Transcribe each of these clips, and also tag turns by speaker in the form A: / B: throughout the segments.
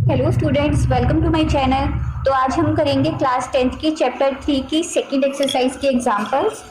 A: Hello students, welcome to my channel. तो आज हम करेंगे क्लास 10th की चैप्टर 3 की सेकंड एक्सरसाइज के एग्जांपल्स।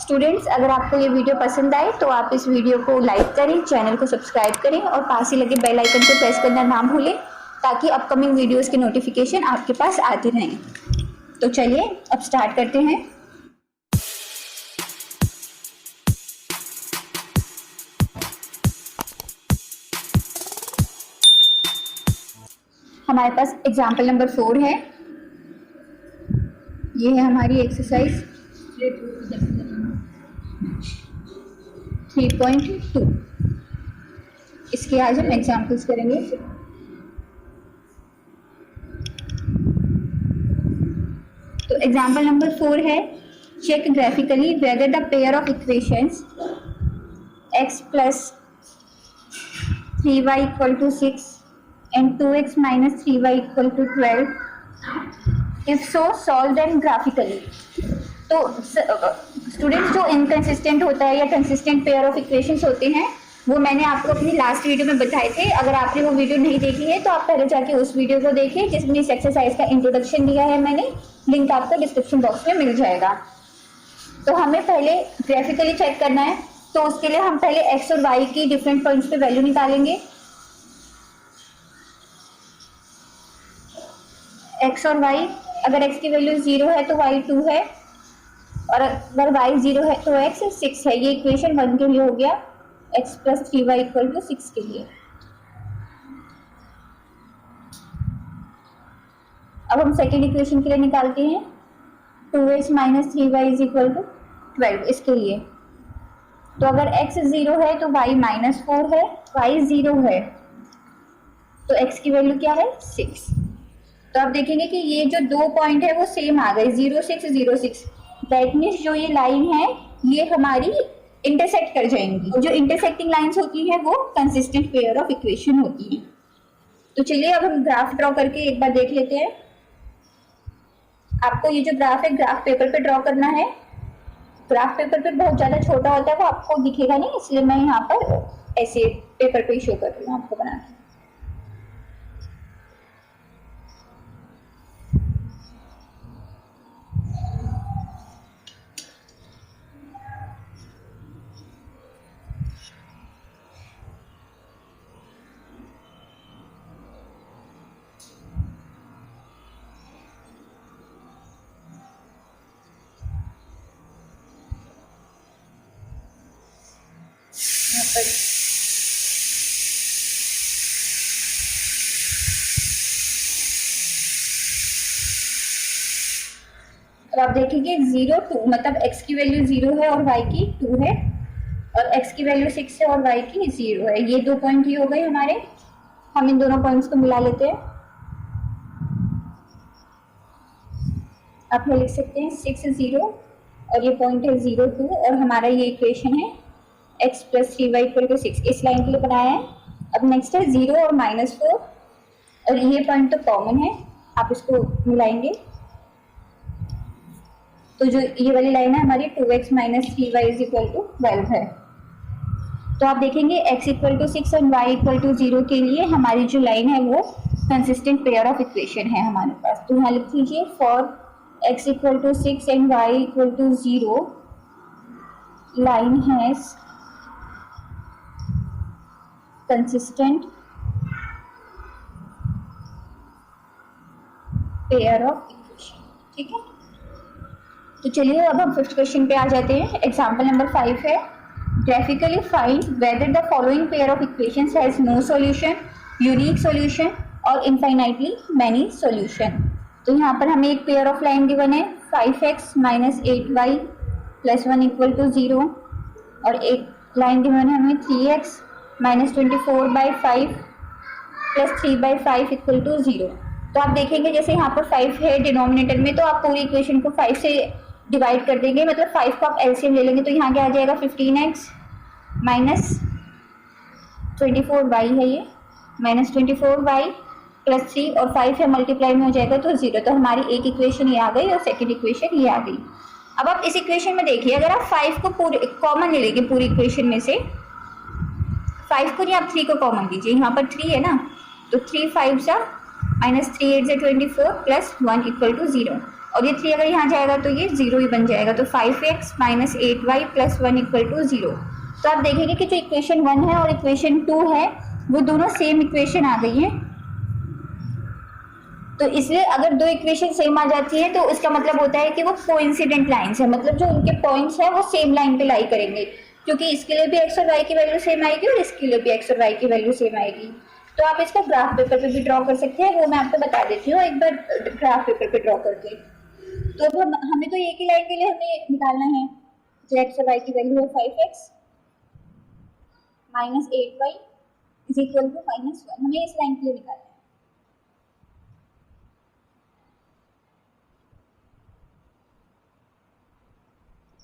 A: स्टूडेंट्स, अगर आपको ये वीडियो पसंद आए तो आप इस वीडियो को लाइक करें, चैनल को सब्सक्राइब करें और पास ही लगे बेल आइकन को प्रेस करना ना भूलें ताकि अपकमिंग वीडियोस के नोटिफिकेशन आपके पास आते रहें। तो चलिए अब स्टार्ट करते हैं। हमारे पास एग्जाम्पल नंबर 4 है। ये है हमारी एक्सरसाइज 3.2। इसके आज हम एग्जाम्पल्स करेंगे। तो एग्जाम्पल नंबर 4 है, check graphically whether the pair of equations x plus 3y equal to 6 and 2x minus 3y equal to 12 if so solve them graphically। तो स्टूडेंट्स, जो इनकंसिस्टेंट होता है या कंसिस्टेंट पेयर ऑफ इक्वेशंस होते हैं वो मैंने आपको अपनी लास्ट वीडियो में बताए थे। अगर आपने वो वीडियो नहीं देखी है तो आप पहले जाके उस वीडियो को देखिए जिसमें इस एक्सरसाइज का इंट्रोडक्शन दिया है मैंने। लिंक आपको डिस्क्रिप्शन बॉक्स में मिल जाएगा। तो हमें पहले ग्राफिकली चेक करना है, तो उसके लिए हम पहले x और y की डिफरेंट पॉइंट्स पे वैल्यू निकालेंगे। x और y, अगर x की वैल्यू 0 है तो y 2 है और अगर y 0 है तो x 6 है। ये इक्वेशन 1 के लिए हो गया, x plus 3y equal to 6 के लिए। अब हम सेकेंड इक्वेशन के लिए निकालते हैं 2x minus 3y is equal to 12 इसके लिए। तो अगर x 0 है तो y माइनस 4 है, y 0 है तो x की वैल्यू क्या है 6। तो आप देखेंगे कि ये जो दो पॉइंट है वो सेम आ गए, 0 6 0 6। दैट मीन्स जो ये लाइन है ये हमारी इंटरसेक्ट कर जाएंगी। जो इंटरसेक्टिंग लाइंस होती हैं वो कंसिस्टेंट पेयर ऑफ इक्वेशन होती हैं। तो चलिए अब हम ग्राफ ड्रॉ करके एक बार देख लेते हैं। आपको ये जो ग्राफ है ग्राफ पेपर पे ड्रॉ करना है। ग्राफ पेपर पे बहुत ज़्यादा छोटा होता है, वो आपको दिखेगा नहीं, इसलिए मैं यहाँ पर ऐसे पेपर पे ही शो कर रही हूँ आपको बना के। अब आप देखेंगे 0 2 मतलब x की वैल्यू 0 है और y की 2 है और x की वैल्यू 6 है और y की 0 है। ये दो पॉइंट ही हो गए हमारे। हम इन दोनों पॉइंट्स को मिला लेते हैं। आप ये लिख सकते हैं 6 0 और ये पॉइंट है 0 2 और हमारा ये इक्वेशन है x plus 3y equal to 6। इस लाइन के लिए बनाया है। अब नेक्स्ट है 0 और -4 और ये पॉइंट तो कॉमन है, आप इसको मिलाएंगे तो जो ये वाली लाइन है हमारी 2x minus 3y is equal to 12 है। तो आप देखेंगे x इक्वल टू 6 और y इक्वल टू 0 के लिए हमारी जो लाइन है वो कंसिस्टेंट पेयर ऑफ इक्वेशन है हमारे पास। तो यहाँ लिख लीजिए for x equal to 6 and y equal to 0 line has consistent pair of equation. ठीक है, तो चलिए अब हम फिफ्थ क्वेश्चन पे आ जाते हैं। एग्जाम्पल नंबर 5 है, graphically find whether the following pair of equations has no solution, unique solution और इनफाइनाइटली मैनी सॉल्यूशन। तो यहाँ पर हमें एक पेयर ऑफ लाइन गिवन है 5x minus 8y plus 1 equal to 0 और एक लाइन गिवन है हमें 3x minus 24/5 plus 3/5 equal to 0। तो आप देखेंगे जैसे यहाँ पर 5 है डिनोमिनेटर में तो आप पूरी इक्वेशन को 5 से डिवाइड कर देंगे, मतलब 5 को आप एलसीएम ले लेंगे तो यहाँ क्या आ जाएगा 15x minus 24y है ये minus 24y plus 3 और 5 है मल्टीप्लाई में हो जाएगा तो 0। तो हमारी एक इक्वेशन ये आ गई और सेकंड इक्वेशन ये आ गई। अब आप इस इक्वेशन में देखिए, अगर आप 5 को पूरे कॉमन ले लेंगे पूरी इक्वेशन में से, 5 को नहीं आप 3 को कॉमन लीजिए, यहाँ पर 3 है ना, तो 3 5 जा माइनस 3 8 से 24 प्लस 1 इक्वल टू 0, और ये 3 अगर यहाँ जाएगा तो ये 0 ही बन जाएगा, तो 5x minus 8y plus 1 equal to 0। तो आप देखेंगे कि जो इक्वेशन 1 है और इक्वेशन 2 है वो दोनों सेम इक्वेशन आ गई है। तो इसलिए अगर दो इक्वेशन सेम आ जाती है तो उसका मतलब होता है कि वो कोइंसिडेंट लाइंस है, मतलब जो उनके पॉइंट्स हैं वो सेम लाइन पे लाई करेंगे, क्योंकि इसके लिए भी एक्स और वाई की वैल्यू सेम आएगी और इसके लिए भी एक्स और वाई की वैल्यू सेम आएगी। तो आप इसका ग्राफ पेपर पे भी ड्रॉ कर सकते हैं, वो मैं आपको बता देती हूँ एक बार ग्राफ पेपर पे ड्रॉ करके। तो अब हमें तो एक ही लाइन के लिए हमें निकालना है, जो एक्स और वाई की वैल्यू है 5x minus 8y is equal to -1, हमें इस लाइन के लिए निकालना है।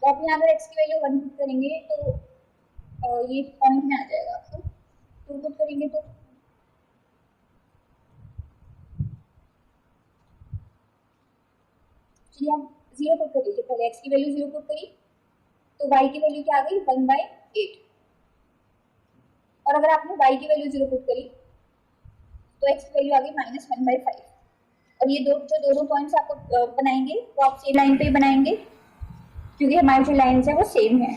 A: तो आप यहाँ अगर x की वैल्यू 1 पुट करेंगे तो ये पॉइंट में आ जाएगा, आपको 2 पुट करेंगे तो चलिए आप 0 पुट कर लीजिए, पहले x की वैल्यू 0 पुट करी तो y की वैल्यू क्या आ गई 1/8, और अगर आपने y की वैल्यू 0 पुट करी तो x की वैल्यू आ गई -1/5, और ये जो दोनों पॉइंट्स आपको बनाएंगे वो आप सेम लाइन पे ही बनाएंगे, क्योंकि हमारी जो लाइन्स है वो सेम है।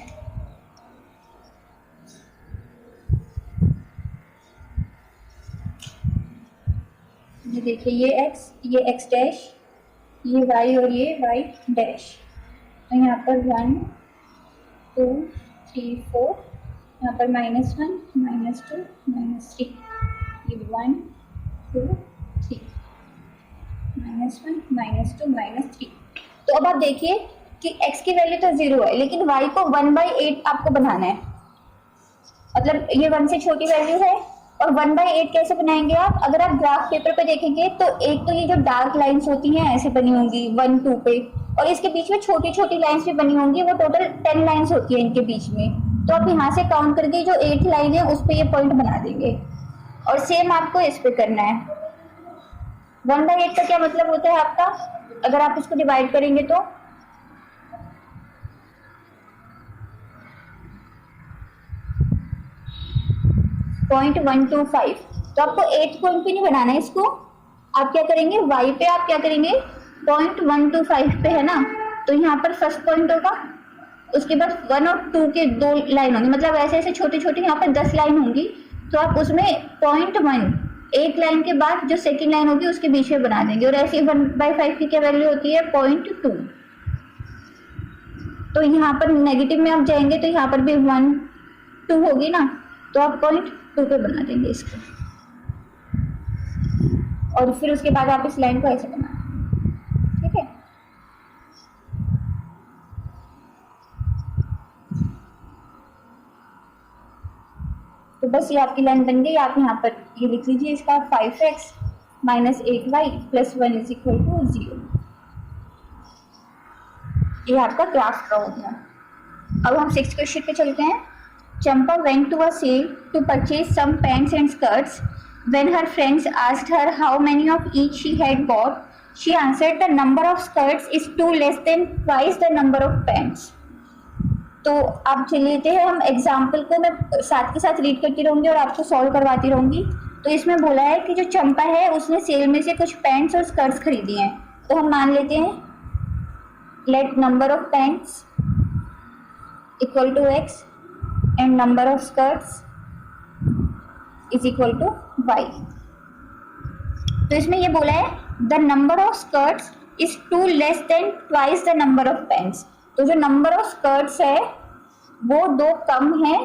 A: ये देखिए ये x डैश, ये y और ये y डैश, तो यहाँ पर 1 2 3 4, यहाँ पर -1 -2 -3, ये 1 2 3 -1 -2 -3। तो अब आप देखिए कि x की वैल्यू तो 0 है, लेकिन y को 1/8 आपको बनाना है, मतलब ये 1 से छोटी वैल्यू है, और 1/8 कैसे बनाएंगे आप? अगर आप ग्राफ पेपर पे देखेंगे तो एक तो ये जो डार्क लाइंस होती हैं ऐसे बनी होंगी 1 2 पे, और इसके बीच में छोटी छोटी लाइंस भी बनी होंगी, वो टोटल 10 लाइंस होती है इनके बीच में। तो आप यहाँ से काउंट करके जो 8 लाइन है उस पर ये पॉइंट बना देंगे, और सेम आपको इस पे करना है। 1/8 का क्या मतलब होता है आपका, अगर आप इसको डिवाइड करेंगे तो 0.125, तो आपको 8 पॉइंट पे नहीं बनाना है इसको, आप क्या करेंगे y पे आप क्या करेंगे 0.125 पे है ना, तो यहाँ पर फर्स्ट पॉइंट होगा, उसके बाद 1 और 2 के 2 लाइन होंगी, मतलब ऐसे ऐसे छोटी छोटी यहाँ पर 10 लाइन होंगी, तो आप उसमें 0.1 एक लाइन के बाद जो सेकंड लाइन होगी उसके बीच में बना देंगे, और ऐसे 1/5 की क्या वैल्यू होती है 0.2। तो यहाँ पर नेगेटिव में आप जाएंगे तो यहाँ पर भी 1 2 होगी ना, तो आप 0.2 पे बना देंगे इसको, और फिर उसके बाद आप इस लाइन को ऐसे बना, ठीक है। तो बस ये आपकी लाइन बन गई। आप यहाँ पर ये लिख लीजिए इसका 5x minus 8y plus 1 is equal to 0। ये आपका ग्राफ का हो गया। अब हम 6th क्वेश्चन पे चलते हैं। Champa went to a sale to purchase some pants and skirts. When her friends asked her how many of each she had bought, she answered the number of skirts is 2 less than twice the number of pants. तो आप चल लेते हैं, हम example को मैं साथ के साथ रीड करती रहूंगी और आपको सॉल्व करवाती रहूंगी। तो इसमें बोला है कि जो चंपा है उसने सेल में से कुछ पैंट्स और स्कर्ट्स खरीदी हैं, तो हम मान लेते हैं let number of pants equal to x and number of skirts is equal to y। तो इसमें ये बोला है the number of skirts is 2 less than twice the number of pants। तो जो number of skirts है वो 2 कम है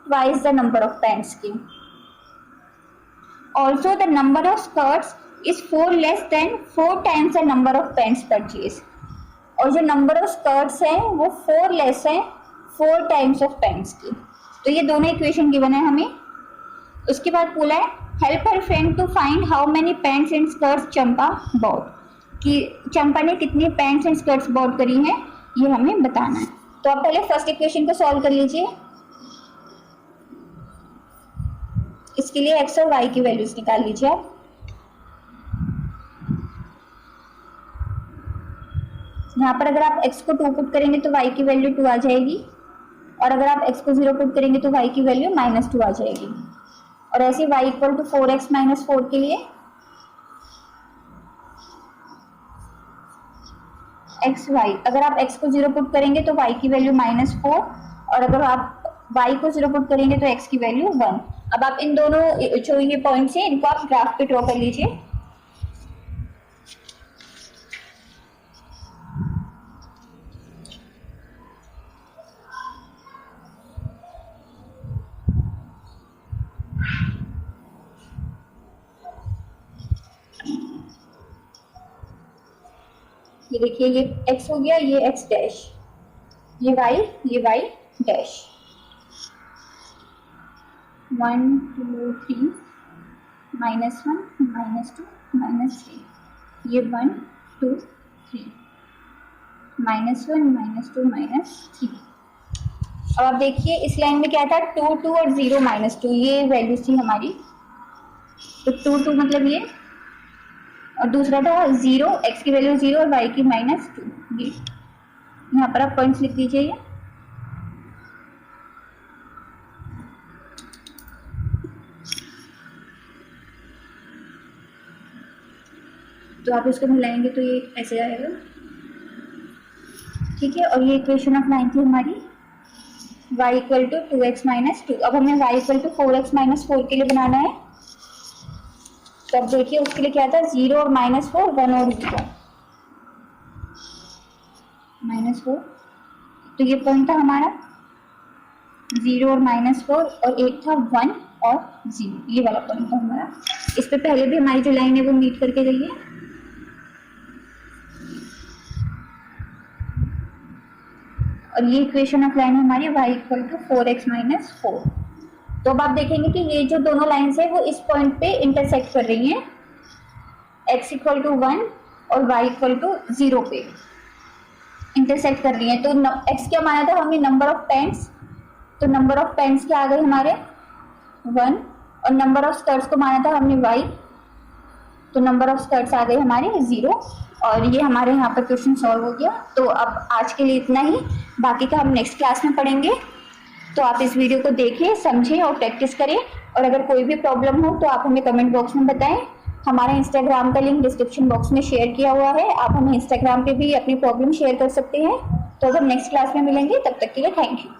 A: twice the number of pants की। Also the number of skirts is 4 less than 4 times the number of pants purchased। और जो number of skirts है वो 4 less है 4 times of pants की। तो ये दोनों इक्वेशन गिवन है हमें। उसके बाद बोला है help her friend to find how many pants and skirts Champa bought, कि चंपा ने कितनी पैंट्स एंड स्कर्ट्स बॉट करी हैं ये हमें बताना है। तो आप पहले फर्स्ट इक्वेशन को सॉल्व कर लीजिए। इसके लिए एक्स और वाई की वैल्यूज निकाल लीजिए आप। यहाँ पर अगर आप x को 2 पुट करेंगे तो y की वैल्यू 2 आ जाएगी, और अगर आप x को 0 पुट करेंगे तो y की वैल्यू -2 आ जाएगी। और ऐसे y इक्वल टू 4x - 4 के लिए एक्स वाई, अगर आप एक्स को 0 पुट करेंगे तो वाई की वैल्यू -4, और अगर आप वाई को 0 पुट करेंगे तो एक्स की वैल्यू 1। अब आप इन दोनों जो ये पॉइंट्स हैं इनको आप ग्राफ पे ड्रॉ कर लीजिए। ये देखिए, ये x हो गया, ये x डैश, ये y डैश, 1 2 3 -1 -2 -3, ये 1 2 3 -1 -2 -3। अब आप देखिए इस लाइन में क्या था, 2 2 और 0 -2, ये वैल्यूज थी हमारी। तो 2 2 मतलब ये, और दूसरा था 0, x की वैल्यू 0 और y की -2। ये यहाँ पर आप पॉइंट्स लिख दीजिए। ये तो आप इसको मिलाएंगे तो ये ऐसे आएगा, ठीक है। और ये इक्वेशन ऑफ लाइन थी हमारी y इक्वल टू 2x -2। अब हमें y इक्वल टू 4x -4 के लिए बनाना है। तो अब देखिए उसके लिए क्या था, 0 और -4, 1 और 0, -4। तो ये पॉइंट था हमारा 0 और -4, और एक था 1 और 0, ये वाला पॉइंट था हमारा। इस पे पहले भी हमारी जो लाइन है वो मीट करके गई है। और ये इक्वेशन ऑफ लाइन हमारी y इक्वल टू 4x -4। तो अब आप देखेंगे कि ये जो दोनों लाइन्स है वो इस पॉइंट पे इंटरसेक्ट कर रही हैं, x इक्वल टू 1 और y इक्वल टू 0 पे इंटरसेक्ट कर रही हैं। तो x क्या माना था हमने, नंबर ऑफ टेंस, तो नंबर ऑफ टेंस क्या आ गए हमारे 1, और नंबर ऑफ स्कर्ट्स को माना था हमने y, तो नंबर ऑफ स्कर्ट्स आ गए हमारे 0। और ये हमारे यहाँ पर क्वेश्चन सॉल्व हो गया। तो अब आज के लिए इतना ही, बाकी का हम नेक्स्ट क्लास में पढ़ेंगे। तो आप इस वीडियो को देखें, समझें और प्रैक्टिस करें। और अगर कोई भी प्रॉब्लम हो तो आप हमें कमेंट बॉक्स में बताएं। हमारा इंस्टाग्राम का लिंक डिस्क्रिप्शन बॉक्स में शेयर किया हुआ है, आप हमें इंस्टाग्राम पे भी अपनी प्रॉब्लम शेयर कर सकते हैं। तो अगर नेक्स्ट क्लास में मिलेंगे, तब तक के लिए थैंक यू।